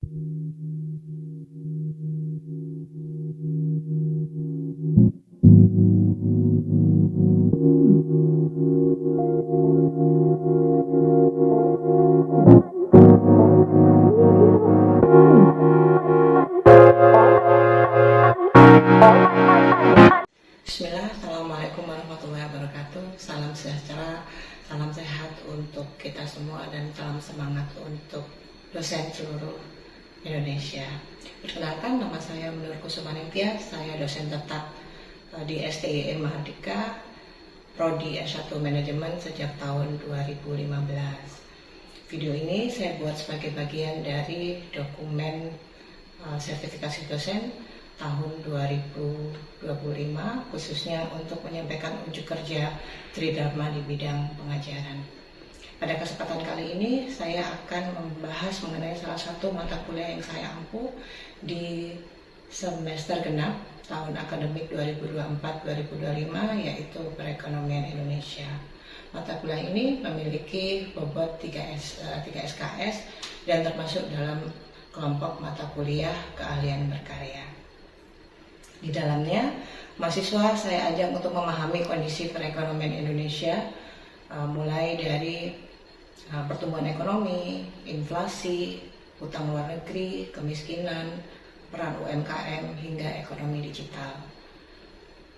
Bismillah, Assalamualaikum warahmatullahi wabarakatuh. Salam sejahtera, salam sehat untuk kita semua dan salam semangat untuk dosen seluruh Indonesia. Perkenalkan, nama saya Nur Kusumaningtyas, saya dosen tetap di STIM Mahardika, Prodi S1 Manajemen sejak tahun 2015. Video ini saya buat sebagai bagian dari dokumen sertifikasi dosen tahun 2025, khususnya untuk menyampaikan ujuk kerja Tridharma di bidang pengajaran. Pada kesempatan kali ini saya akan membahas mengenai salah satu mata kuliah yang saya ampu di semester genap tahun akademik 2024-2025, yaitu Perekonomian Indonesia. Mata kuliah ini memiliki bobot 3 SKS dan termasuk dalam kelompok mata kuliah keahlian berkarya. Di dalamnya, mahasiswa saya ajak untuk memahami kondisi perekonomian Indonesia, mulai dari pertumbuhan ekonomi, inflasi, utang luar negeri, kemiskinan, peran UMKM, hingga ekonomi digital.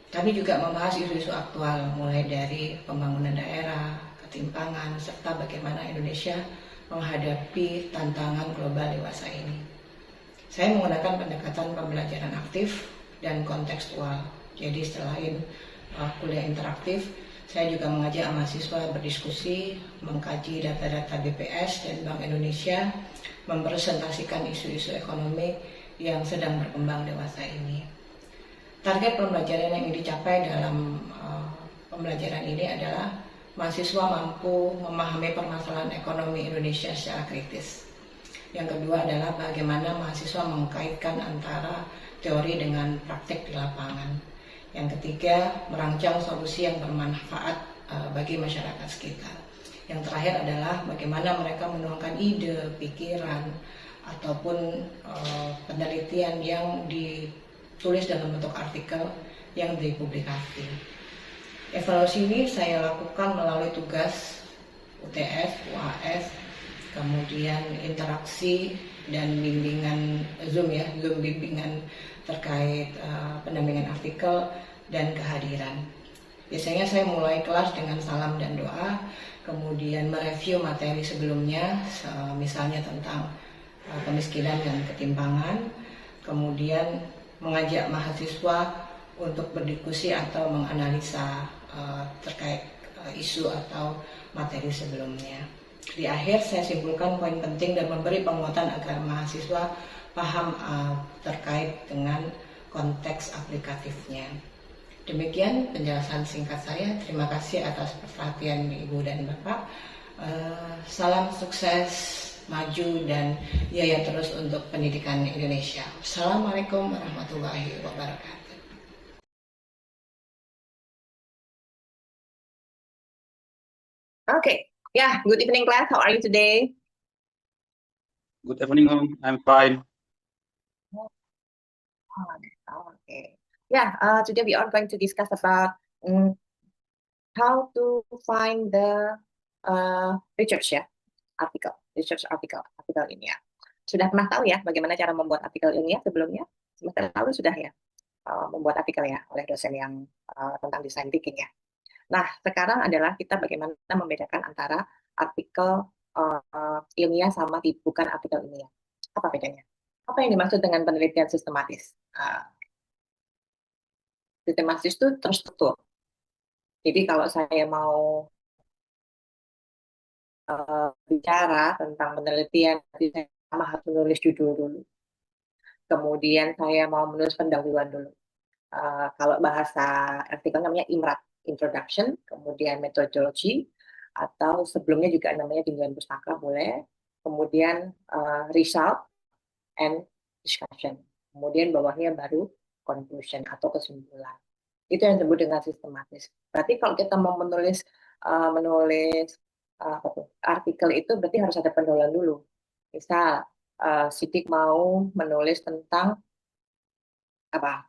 Kami juga membahas isu-isu aktual, mulai dari pembangunan daerah, ketimpangan, serta bagaimana Indonesia menghadapi tantangan global dewasa ini. Saya menggunakan pendekatan pembelajaran aktif dan kontekstual. Jadi selain kuliah interaktif, saya juga mengajak mahasiswa berdiskusi, mengkaji data-data BPS dan Bank Indonesia, mempresentasikan isu-isu ekonomi yang sedang berkembang dewasa ini. Target pembelajaran yang ingin dicapai dalam pembelajaran ini adalah mahasiswa mampu memahami permasalahan ekonomi Indonesia secara kritis. Yang kedua adalah bagaimana mahasiswa mengkaitkan antara teori dengan praktik di lapangan. Yang ketiga, merancang solusi yang bermanfaat bagi masyarakat sekitar. Yang terakhir adalah bagaimana mereka menuangkan ide, pikiran, ataupun penelitian yang ditulis dalam bentuk artikel yang dipublikasi. Evaluasi ini saya lakukan melalui tugas UTS, UAS, kemudian interaksi dan bimbingan Zoom bimbingan terkait pendampingan artikel dan kehadiran. Biasanya saya mulai kelas dengan salam dan doa, kemudian mereview materi sebelumnya, misalnya tentang kemiskinan dan ketimpangan, kemudian mengajak mahasiswa untuk berdiskusi atau menganalisa terkait isu atau materi sebelumnya. Di akhir saya simpulkan poin penting dan memberi penguatan agar mahasiswa paham terkait dengan konteks aplikatifnya. Demikian penjelasan singkat saya. Terima kasih atas perhatian Ibu dan Bapak. Salam sukses, maju, dan jaya terus untuk pendidikan Indonesia. Assalamualaikum warahmatullahi wabarakatuh. Okay. Yeah. Good evening, class. How are you today? Good evening, I'm fine. Okay. Yeah. Today we are going to discuss about how to find the research artikel ilmiah. Sudah pernah tahu ya bagaimana cara membuat artikel ilmiah sebelumnya? Semester lalu sudah ya membuat artikel ya oleh dosen yang tentang design thinking ya. Nah, sekarang adalah kita bagaimana membedakan antara artikel ilmiah sama bukan artikel ilmiah. Apa bedanya? Apa yang dimaksud dengan penelitian sistematis? Sistematis itu terstruktur. Jadi kalau saya mau bicara tentang penelitian, saya harus menulis judul dulu. Kemudian saya mau menulis pendahuluan dulu. Kalau bahasa artikel namanya IMRAT, Introduction, kemudian Methodology, atau sebelumnya juga namanya tinjauan pustaka boleh, kemudian Result and Discussion, kemudian bawahnya baru Conclusion atau kesimpulan. Itu yang disebut dengan sistematis. Berarti kalau kita mau menulis artikel itu berarti harus ada pendahuluan dulu. Misal Sidik mau menulis tentang apa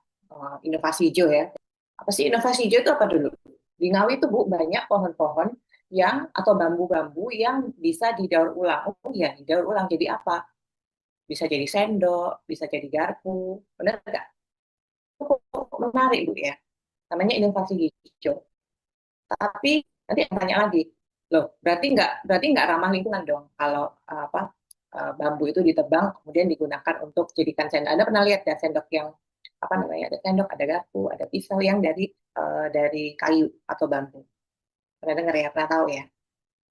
inovasi hijau ya. Apa sih inovasi hijau itu apa dulu? Di Ngawi itu Bu banyak pohon-pohon yang atau bambu-bambu yang bisa didaur ulang. Oh iya, didaur ulang jadi apa? Bisa jadi sendok, bisa jadi garpu. Benar nggak? Menarik Bu ya. Namanya inovasi hijau. Tapi nanti tanya lagi, loh berarti nggak ramah lingkungan dong kalau bambu itu ditebang kemudian digunakan untuk jadikan sendok. Anda pernah lihat ya sendok yang apa namanya? Ada sendok, ada garpu, ada pisau yang dari kayu atau bambu. Pernah dengar ya? Pernah tahu ya?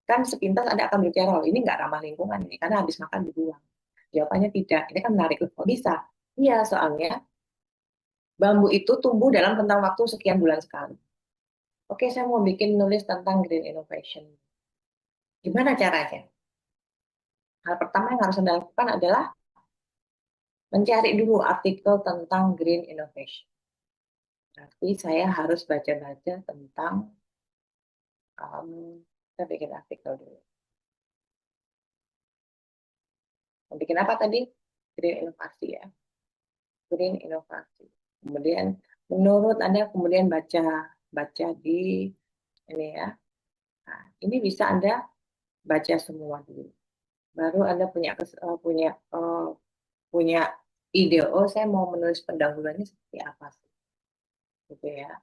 Kan sepintas Anda akan berbicara, oh, ini nggak ramah lingkungan ini karena habis makan dibuang. Jawabannya tidak. Ini kan menarik. Kok bisa? Iya, soalnya bambu itu tumbuh dalam rentang waktu sekian bulan sekali. Oke, saya mau bikin nulis tentang green innovation. Gimana caranya? Hal pertama yang harus Anda lakukan adalah mencari dulu artikel tentang green innovation. Berarti saya harus baca-baca tentang, saya bikin artikel dulu. Mau bikin apa tadi? Green inovasi ya. Green inovasi. Kemudian menurut Anda kemudian baca di ini ya. Nah, ini bisa Anda baca semua dulu. Baru Anda punya ide, oh saya mau menulis pendahuluannya seperti apa sih, gitu ya.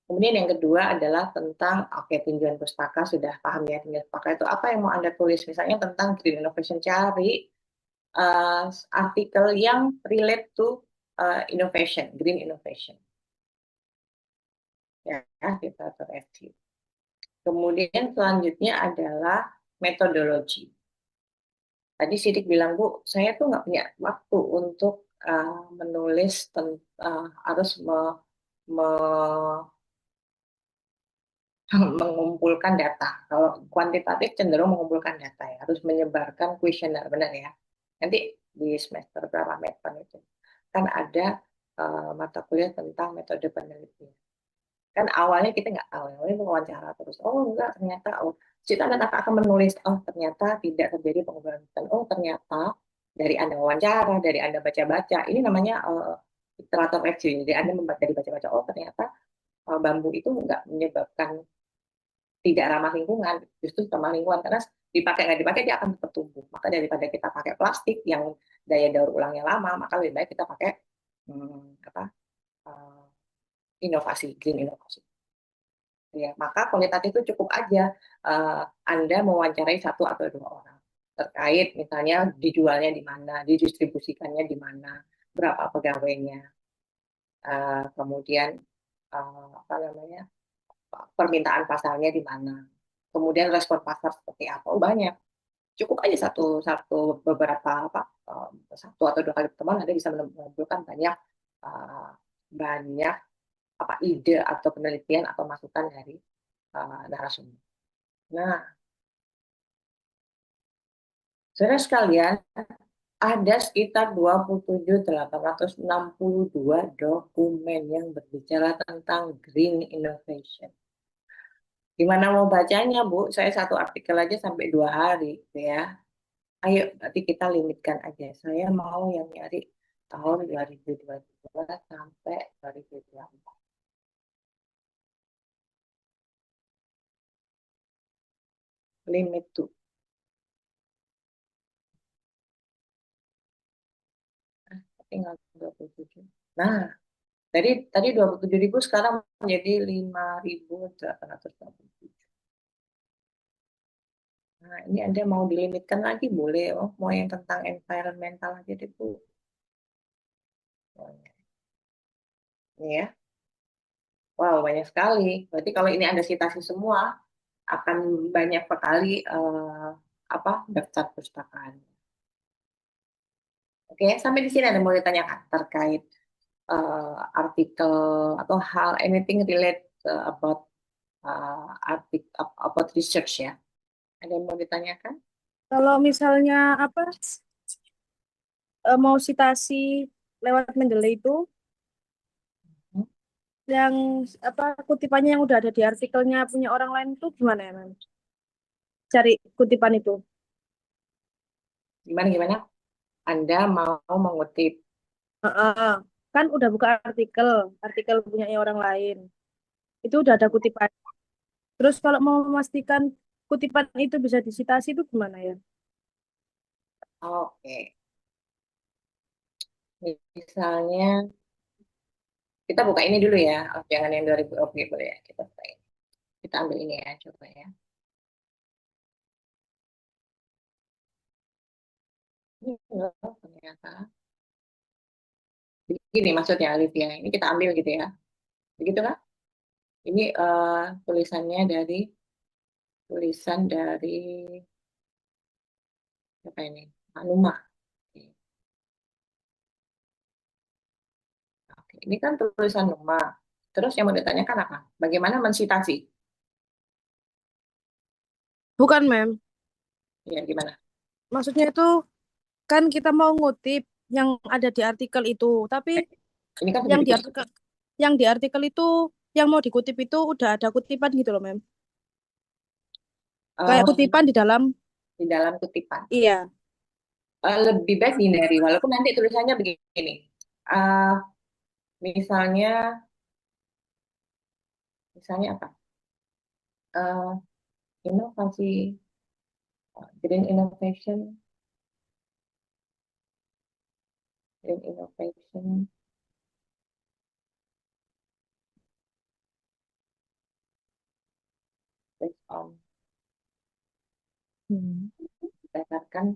Kemudian yang kedua adalah tentang, oke, tinjauan pustaka sudah paham ya, tinjauan pustaka itu apa yang mau Anda tulis, misalnya tentang green innovation, cari artikel yang relate to innovation, green innovation. Ya, kita terus. Kemudian selanjutnya adalah metodologi. Tadi Sidik bilang, Bu, saya tuh nggak punya waktu untuk menulis harus mengumpulkan data. Kalau kuantitatif cenderung mengumpulkan data ya, harus menyebarkan kuesioner, benar ya. Nanti di semester berapa meter itu kan ada mata kuliah tentang metode penelitian. Kan awalnya kita nggak tahu, awalnya wawancara terus. Oh enggak, ternyata kita akan menulis. Oh ternyata tidak terjadi pengumpulan. Oh ternyata dari Anda wawancara, dari Anda baca-baca, ini namanya literatur review. Jadi Anda membaca dari baca-baca. Oh ternyata bambu itu nggak menyebabkan tidak ramah lingkungan, justru ramah lingkungan karena dipakai nggak dipakai dia akan tetap tumbuh. Maka daripada kita pakai plastik yang daya daur ulangnya lama, maka lebih baik kita pakai inovasi, green inovasi. Ya, maka kualitatif itu cukup aja Anda mewawancarai satu atau dua orang terkait misalnya dijualnya di mana, didistribusikannya di mana, berapa pegawainya, kemudian apa namanya, permintaan pasarnya di mana, kemudian respon pasar seperti apa. Oh, banyak. Cukup aja beberapa satu atau dua kali pertemuan Anda bisa mengumpulkan banyak ide atau penelitian atau masukan dari narasumber. Nah, saudara sekalian, ada sekitar 27.862 dokumen yang berbicara tentang green innovation. Gimana mau bacanya, Bu? Saya satu artikel aja sampai 2 hari, gitu ya. Ayo, nanti kita limitkan aja. Saya mau yang nyari tahun 2022 sampai 2024. Limit tuh. Tinggal 27. Nah, tadi 27.000 sekarang menjadi 5.887. Nah, ini Anda mau dilimitkan lagi boleh. Oh, mau yang tentang environmental aja deh, Bu. Ini ya. Wow, banyak sekali. Berarti kalau ini Anda citasi semua, akan banyak sekali daftar perpustakaan. Oke, sampai di sini ada mau ditanyakan terkait artikel atau hal anything relate about research ya. Ada yang mau ditanyakan? Kalau misalnya mau citasi lewat Mendeley itu yang kutipannya yang udah ada di artikelnya punya orang lain itu gimana ya, Mas? Cari kutipan itu. Gimana? Anda mau mengutip. Heeh. Kan udah buka artikel punya orang lain. Itu udah ada kutipan. Terus kalau mau memastikan kutipan itu bisa disitasi itu gimana ya? Oke. Misalnya, kita buka ini dulu ya. Oh, jangan yang 2000. Oke, boleh ya. Kita buka ini. Kita ambil ini ya, coba ya. Ini loh, ternyata. Begini maksudnya, Olivia. Ini kita ambil gitu ya. Begitu kan? Ini tulisan dari apa ini? Hanuma. Oke, ini kan tulisan Numa. Terus yang mau ditanyakan apa? Bagaimana mensitasi? Bukan, Mem. Ya, gimana? Maksudnya itu kan kita mau ngutip yang ada di artikel itu, tapi Ini kan sudah yang di dikutip. artikel itu yang mau dikutip itu udah ada kutipan gitu loh, Mem. Kayak Eh, kutipan di dalam, di dalam kutipan. iya. Lebih baik dihindari, walaupun nanti tulisannya begini. Eh, misalnya, misalnya apa? Eh, inovasi, green innovation, green innovation, based on Hmm. berdasarkan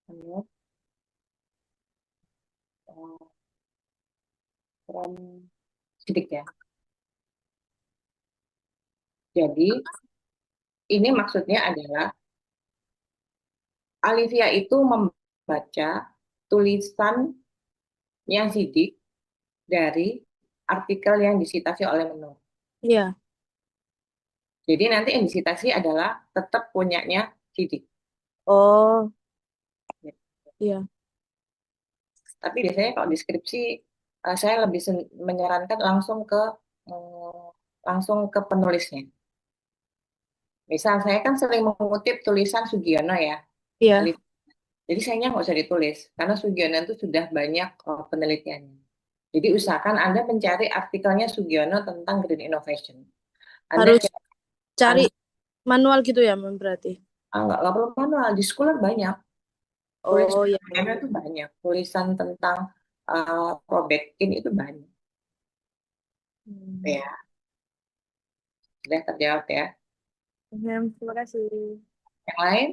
menurut, eh, from sidik ya. Jadi ini maksudnya adalah Alivia itu membaca tulisannya sidik dari artikel yang disitasi oleh Menur. Iya. Jadi nanti yang disitasi adalah tetap punyanya sidik. Oh, iya. Tapi biasanya kalau deskripsi saya lebih menyarankan eh, langsung ke penulisnya. Misal saya kan sering mengutip tulisan Sugiono ya, Iya, Alif. Jadi sayangnya nggak usah ditulis karena Sugiono itu sudah banyak penelitiannya. Jadi usahakan Anda mencari artikelnya Sugiono tentang green innovation. Anda harus cek, cari Anda, manual gitu ya, Mem, berarti. nggak perlu manual, di Scholar banyak. Tulisan Oh, iya. Sugiono itu banyak. Tulisan tentang Robetkin itu banyak. Hmm. Ya, sudah terjawab ya. Mem, terima kasih. Yang lain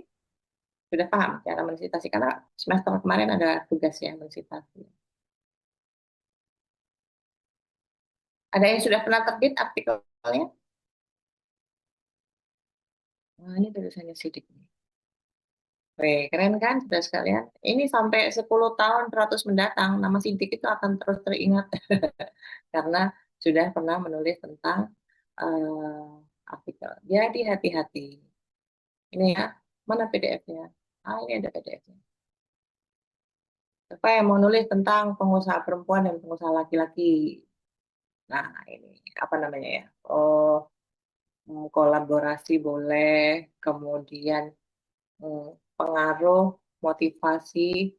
sudah paham cara mensitasi karena semester kemarin ada tugas ya mensitasi. Ada yang sudah pernah terbit artikelnya? Nah, ini tulisannya sidik nih. Wih, keren kan sudah sekalian? Ini sampai 10 tahun 100 mendatang, nama sidik itu akan terus teringat karena sudah pernah menulis tentang artikel. Jadi hati-hati. Ini ya, mana PDF-nya? Ah, ini ada PDF-nya. Apa yang mau nulis tentang pengusaha perempuan dan pengusaha laki-laki? Nah, ini apa namanya ya? Oh, kolaborasi boleh, kemudian mm, pengaruh motivasi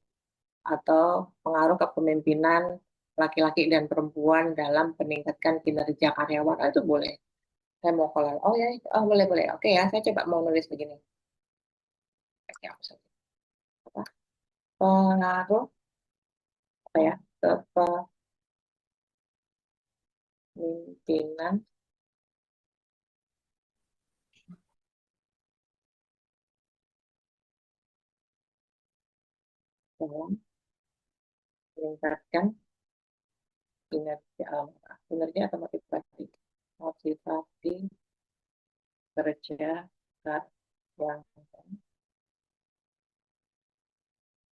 atau pengaruh kepemimpinan laki-laki dan perempuan dalam meningkatkan kinerja karyawan. Ah, itu boleh. Saya mau kolab. Oh ya, oh boleh boleh. Oke ya, saya coba mau nulis begini. Oke, apa saja? Apa? Pengaruh apa ya? Kepemimpinan dalam meningkatkan kinerja, kinerja atau motivasi, motivasi kerja yang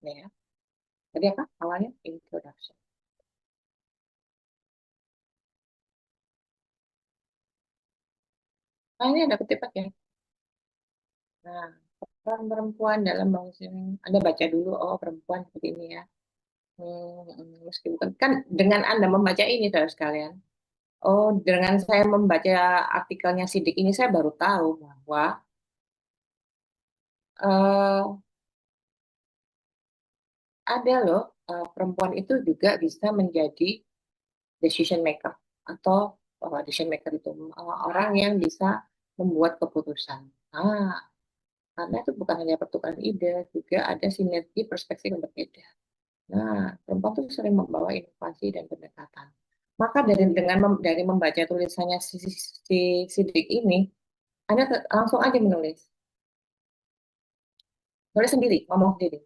ini ya. Tadi apa awalnya? Introduction. Nah, ini ada kutipan ya. Nah, peran perempuan dalam bangsa ini. Anda baca dulu, oh perempuan seperti ini ya. Meski bukan kan dengan Anda membaca ini saudara sekalian. Oh, dengan saya membaca artikelnya Sidik ini saya baru tahu bahwa eh, ada loh, perempuan itu juga bisa menjadi decision maker atau decision maker itu orang yang bisa membuat keputusan. Nah, karena itu bukan hanya pertukaran ide, juga ada sinergi perspektif yang berbeda. Nah, perempuan itu sering membawa inovasi dan pendekatan. Maka dari membaca tulisannya si Sidik ini, Anda langsung aja menulis. Nulis sendiri, ngomong sendiri.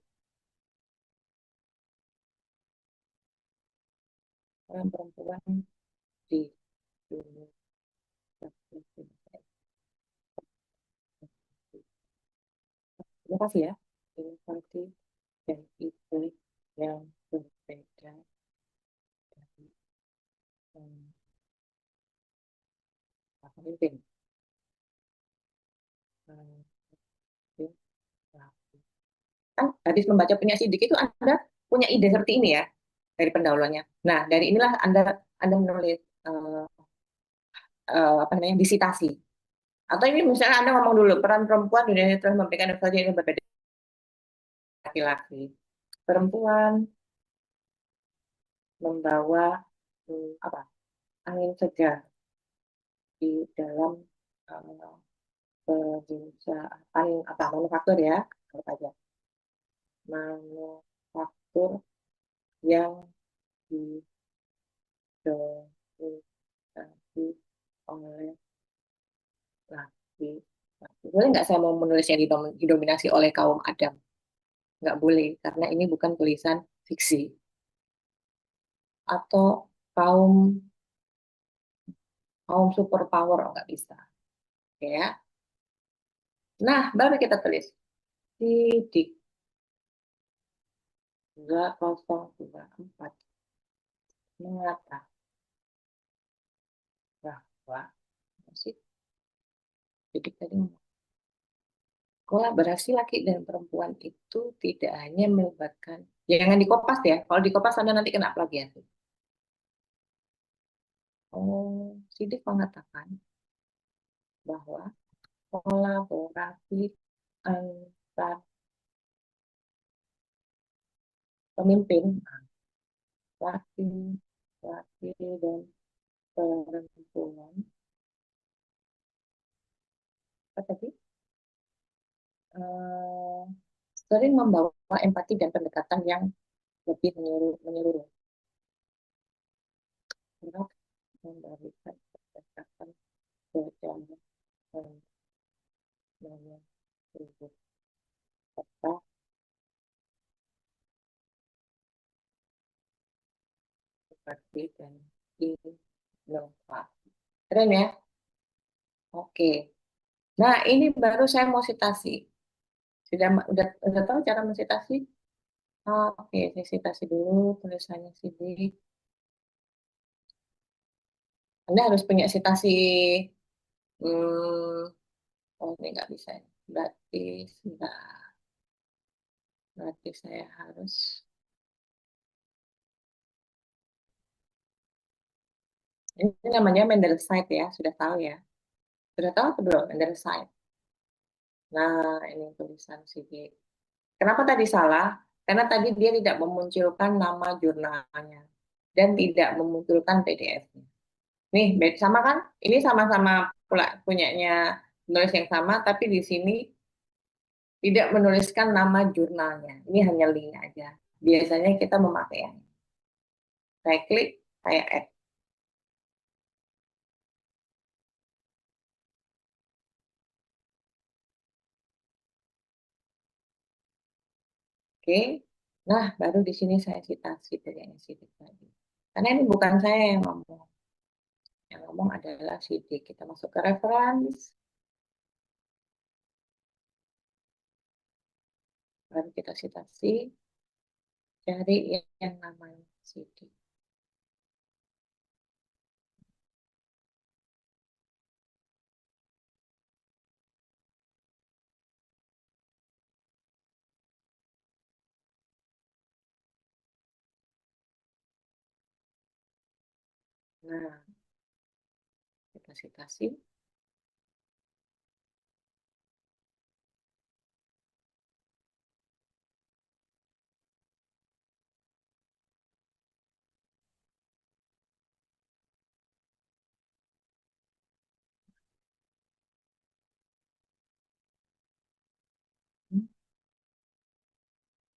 Orang perempuan di dunia. Terima kasih ya. Inovasi dan ide yang berbeda dari pemimpin. Kan habis membaca punya Sidik itu Anda punya ide seperti ini ya dari pendahuluannya. Nah, dari inilah Anda menulis apa namanya disitasi. Atau ini misalnya Anda ngomong dulu peran perempuan di dunia telah memberikan inovasi yang berbeda laki-laki. Perempuan membawa apa angin segar di dalam perusahaan apa manufaktur ya, anggap aja manufaktur yang didominasi oleh laki. Boleh nggak saya mau menulis yang didominasi oleh kaum Adam? Nggak boleh, karena ini bukan tulisan fiksi. Atau kaum kaum superpower, oh, nggak bisa. Oke ya. Nah, baru kita tulis. Sidik 2024 mengatakan bahwa masih sidik tadi kolaborasi laki dan perempuan itu tidak hanya melibatkan, jangan dikopas ya. Kalau dikopas Anda nanti kena plagiat. Oh, Sidik mengatakan bahwa kolaborasi antar pemimpin laki laki dan perempuan apa tadi eh, sering membawa empati dan pendekatan yang lebih menyeluruh berat memberikan pendekatan dalam menyeluruh serta empati dan inovasi. Keren ya? Oke. Nah, ini baru saya mau citasi. Udah tahu cara mensitasi? Oke, saya citasi dulu tulisannya Sidik. Anda harus punya citasi. Hmm, oh, ini nggak bisa. Berarti, sebentar. Berarti saya harus. Ini namanya Mendelsohn ya, sudah tahu ya. Sudah tahu atau belum Mendelsohn? Nah, ini tulisan Sidik. Kenapa tadi salah? Karena tadi dia tidak memunculkan nama jurnalnya dan tidak memunculkan PDF-nya. Nih, sama kan? Ini sama-sama pula punyanya penulis yang sama, tapi di sini tidak menuliskan nama jurnalnya. Ini hanya link aja. Biasanya kita memakai yang ini. Saya klik, saya add. Oke. Nah, baru di sini saya citasi dari yang Sidik tadi. Karena ini bukan saya yang ngomong. Yang ngomong adalah Sidik. Kita masuk ke reference. Baru kita citasi. Cari yang namanya Sidik. Nah, kita citasi.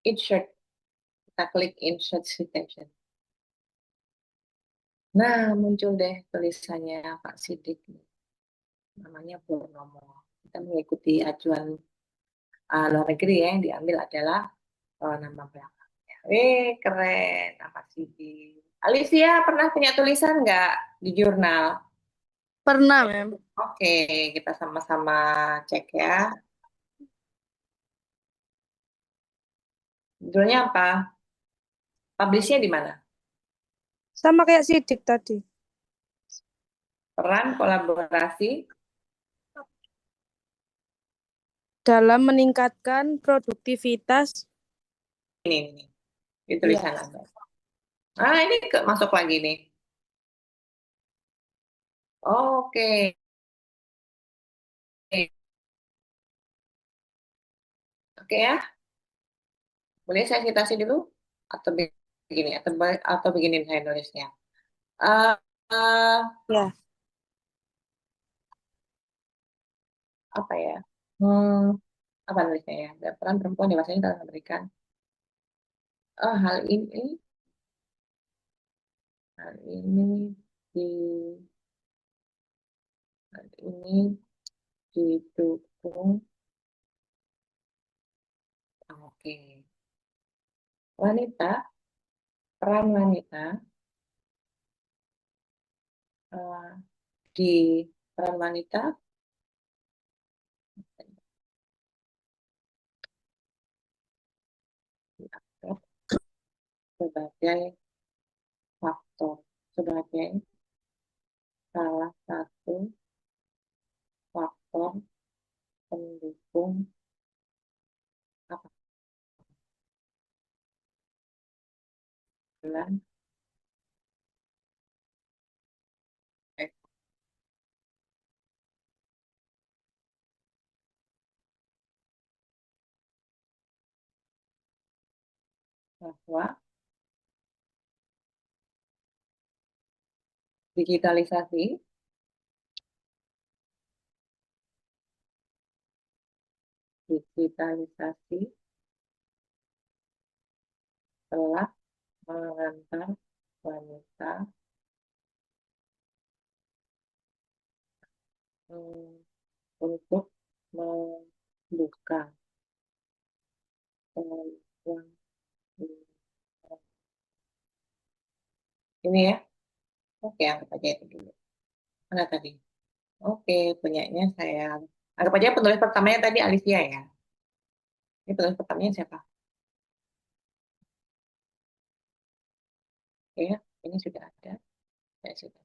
insert. Kita klik insert citation. Nah, muncul deh tulisannya Pak Sidik. Namanya Purnomo. Kita mengikuti acuan luar negeri ya, yang diambil adalah nama belakangnya. Keren, Pak Sidik. Alicia pernah punya tulisan nggak di jurnal? Pernah, Mem. Oke, kita sama-sama cek ya. Judulnya apa? Publishnya di mana? Sama kayak Sidik tadi. Peran kolaborasi Dalam meningkatkan produktivitas. ini di Iya. tulisan Anda. Ini masuk lagi nih. Oke. Oke ya. Boleh saya citasi dulu atau begini atau begini saya nulisnya. Eh, eh, Ya. apa ya? Hmm, apa nulisnya ya? Peran perempuan dewasa ini dalam memberikan hal ini di hal ini didukung. Oke. Wanita, peran wanita eh, di peran wanita dianggap sebagai faktor, sebagai salah satu faktor pendukung apa bulan bahwa digitalisasi digitalisasi telah mengantar wanita hmm, untuk membuka peluang ini ya. Oke, anggap aja itu dulu. Mana tadi? Oke, punyanya saya. Anggap aja penulis pertamanya tadi Alicia ya. Ini penulis pertamanya siapa? Oke, ya, ini sudah ada. Saya sudah.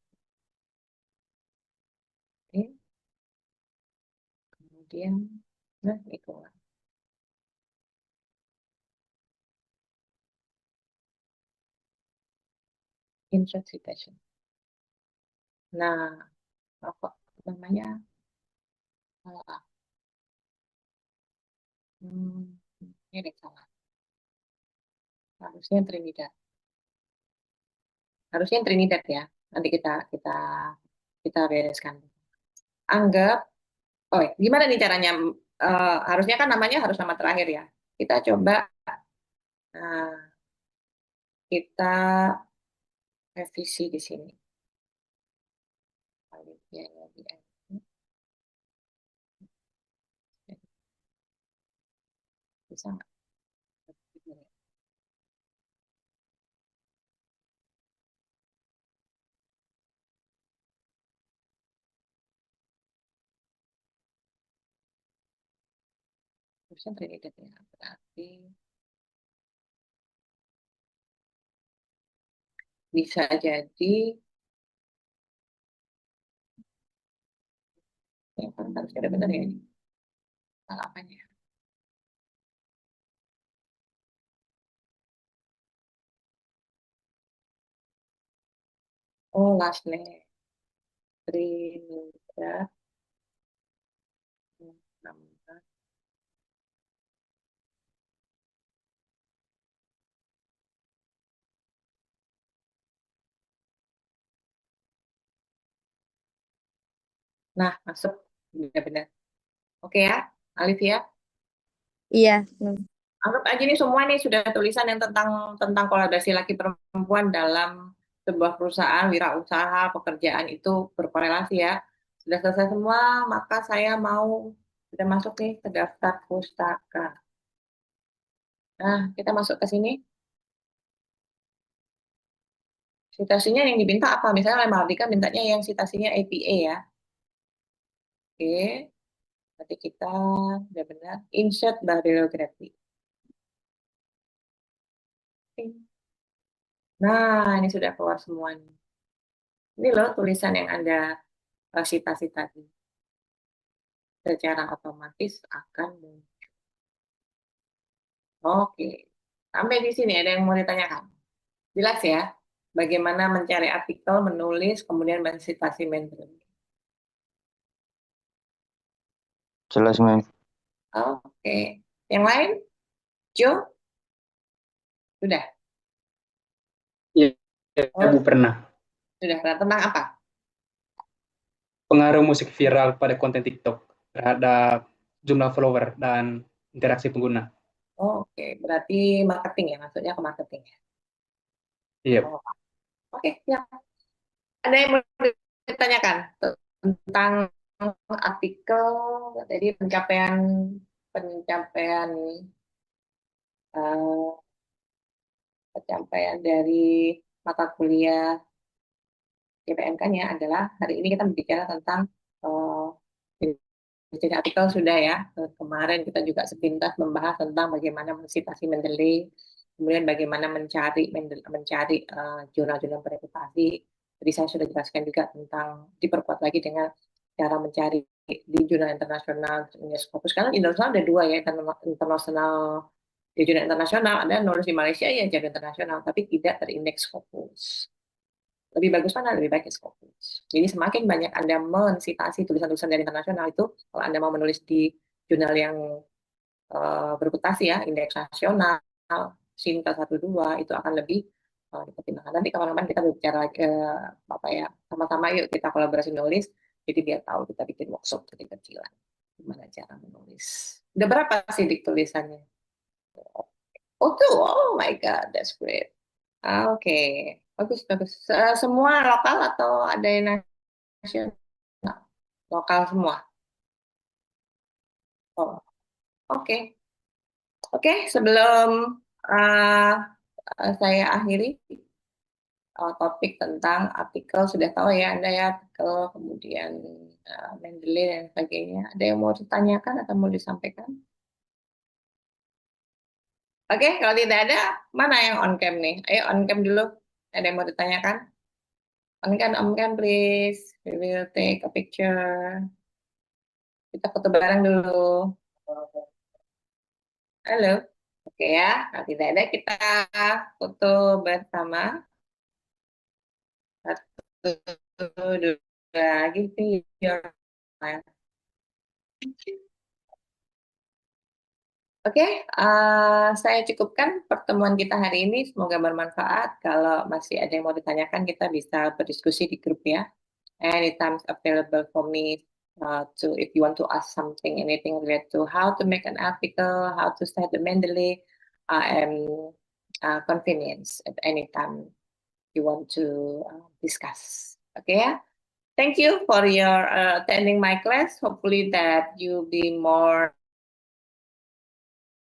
Oke, kemudian, nah itu insert citation. Nah, apa namanya? Ah, ini salah. Harusnya Trinidad. Harusnya Trinidad ya. Nanti kita bereskan. Anggap, gimana nih caranya? Harusnya kan namanya harus nama terakhir ya. Kita coba, nah, kita revisi di sini. Bisa nggak? Harusnya Trinidad ya. Berarti bisa jadi ya kan harus ada benar ya ini. Salah apanya ya? Oh, last name. Trinidad. Nama. Nah, masuk. Benar-benar. Oke ya, Alif ya. Iya. Anggap aja ini semua nih sudah tulisan yang tentang kolaborasi laki perempuan dalam sebuah perusahaan, wirausaha, pekerjaan itu berkorelasi ya. Sudah selesai semua, maka saya mau sudah masuk nih ke daftar pustaka. Nah, kita masuk ke sini. Citasinya yang diminta apa? Misalnya Mardika mintanya yang citasinya APA ya. Oke, berarti kita sudah benar. Insert bibliografi. Nah, ini sudah keluar semuanya. Ini loh tulisan yang Anda citasi tadi. Secara otomatis akan muncul. Oke, sampai di sini ada yang mau ditanyakan? Jelas ya, bagaimana mencari artikel, menulis, kemudian mensitasi Mendeley. Jelas, Ma'am. Oke, yang lain? Jo? Sudah? Iya, Oh, Bu, pernah. sudah. Tentang apa? Pengaruh musik viral pada konten TikTok terhadap jumlah follower dan interaksi pengguna. Oke, berarti marketing ya, maksudnya ke marketing ya. Iya. Oh, oke, ya. Ada yang mau ditanyakan tentang artikel, jadi pencapaian pencapaian eh, pencapaian dari mata kuliah GPMK-nya adalah hari ini kita berbicara tentang jadi artikel sudah ya. Kemarin kita juga sepintas membahas tentang bagaimana mensitasi Mendeley, kemudian bagaimana mencari jurnal-jurnal bereputasi. Jadi saya sudah jelaskan juga tentang diperkuat lagi dengan cara mencari di jurnal internasional Scopus. Karena internasional ada dua ya, internasional di jurnal internasional ada nulis di Malaysia ya jadi internasional, tapi tidak terindeks Scopus. Lebih bagus mana? Lebih baik Scopus. Jadi semakin banyak Anda mensitasi tulisan-tulisan dari internasional itu, kalau Anda mau menulis di jurnal yang bereputasi ya, indeks nasional, Sinta 1-2, itu akan lebih dipertimbangkan. Nanti kapan-kapan kita berbicara apa ya, sama-sama yuk kita kolaborasi nulis, jadi biar tahu kita bikin workshop kecil-kecilan. Gimana cara menulis. Udah berapa sih tulisannya? Oh tuh, oh my God, that's great. Oke, bagus bagus. Semua lokal atau ada yang nasional? Lokal semua. Oh, oke. Oke, sebelum uh, saya akhiri topik tentang artikel sudah tahu ya Anda ya artikel kemudian Mendeley dan sebagainya. Ada yang mau ditanyakan atau mau disampaikan? Oke, kalau tidak ada, mana yang on cam nih? Ayo on cam dulu. Ada yang mau ditanyakan? On cam please. We will take a picture. Kita foto bareng dulu. Halo. Oke ya, kalau tidak ada kita foto bersama. Satu, dua, gitu ya. Oke, saya cukupkan pertemuan kita hari ini. Semoga bermanfaat. Kalau masih ada yang mau ditanyakan, kita bisa berdiskusi di grup ya. Anytime available for me to if you want to ask something, anything related to how to make an article, how to start the Mendeley, I am convenience at any time you want to discuss. Okay, ya. Thank you for your attending my class. Hopefully that you'll be more